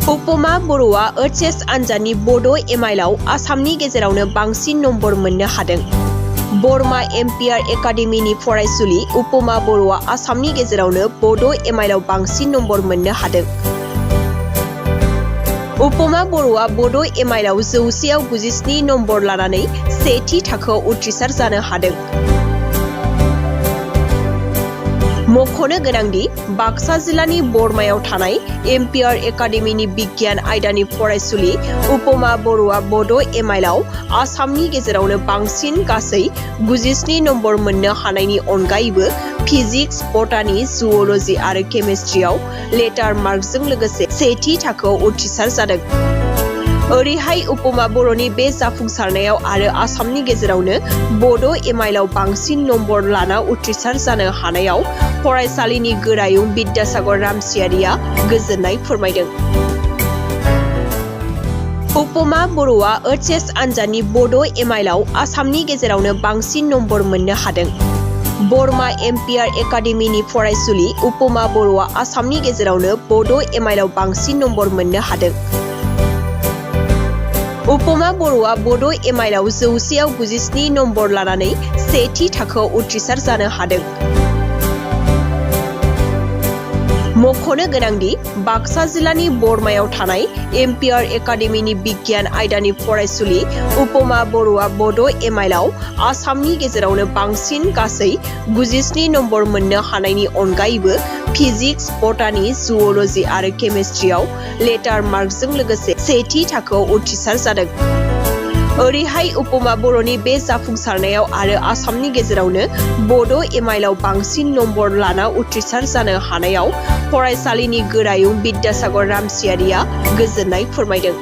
उपम बर'आ एचएस आनजादनि बड' एमाइलआव आसामनि गेजेरावनो बांसिन नम्बर मोननो हादों। बरमा एमपिआर एकाडेमिनि फरायसुलि उपम बर'आ आसामनि गेजेरावनो बड' एमाइलआव बांसिन नम्बर मोननो हादों। उपम बर'आ बड' एमाइलआव 100आव 97 नम्बर लानानै सेथि थाखोआव उथ्रिसार जानो हादों। मख'नो गोनांदि बाक्सा जिल्लानि बरमायाव थानाय एमपिआर एकाडेमिनि बिगियान आयदानि फरायसुलि उपम बर'आ बड' एमाइलआव आसामनि गेजेरावनो बांसिन गासै 97 नम्बर मोननो हानायनि अनगायैबो फिजिक्स, बटानि, जुअल'जि आरो केमिस्ट्रियाव लेटार मार्कजों लोगोसे सेथि थाखोआव उथ्रिसार जादों। ओरैहाय उपम बर'नि बे जाफुंसारनायाव आरो आसामनि गेजेरावनो बड' एमाइलआव बांसिन नम्बर लाना उथ्रिसार जानो हानायाव फरायसालिनि गोरायुं बिद्यासागर रामसियारिया गोजोननाय फोरमायदों। उपम बर'आ एचएस आनजादनि बड' एमाइलआव आसामनि गेजेरावनो बांसिन नम्बर मोननो हादों। बरमा एमपिआर एकाडेमिनि फरायसुलि उपम बर'आ आसामनि गेजेरावनो बड' एमाइलआव बांसिन नम्बर मोननो हादों। उपम बर'आ बड' एमाइलआव 100आव 97 नम्बर लानानै सेथि थाखोआव उथ्रिसार जानो हादों। मख'नो गोनांदि बाक्सा जिल्लानि बरमायाव थानाय एमपिआर एकाडेमिनि बिगियान आयदानि फरायसुलि उपम बर'आ बड' एमाइलआव आसामनि गेजेरावनो बांसिन गासै 97 नम्बर मोननो हानायनि अनगायैबो फिजिक्स, बटानि, जुअल'जि आरो केमिस्ट्रियाव लेटार मार्कजों लोगोसे सेथि थाखोआव उथ्रिसार जादों। ओरैहाय उपम बर'नि बे जाफुंसारनायाव आरो आसामनि गेजेरावनो बड' एमाइलआव बांसिन नम्बर लाना उथ्रिसार जानो हानायाव फरायसालिनि गोरायुं बिद्यासागर रामसियारिया गोजोननाय फोरमायदों।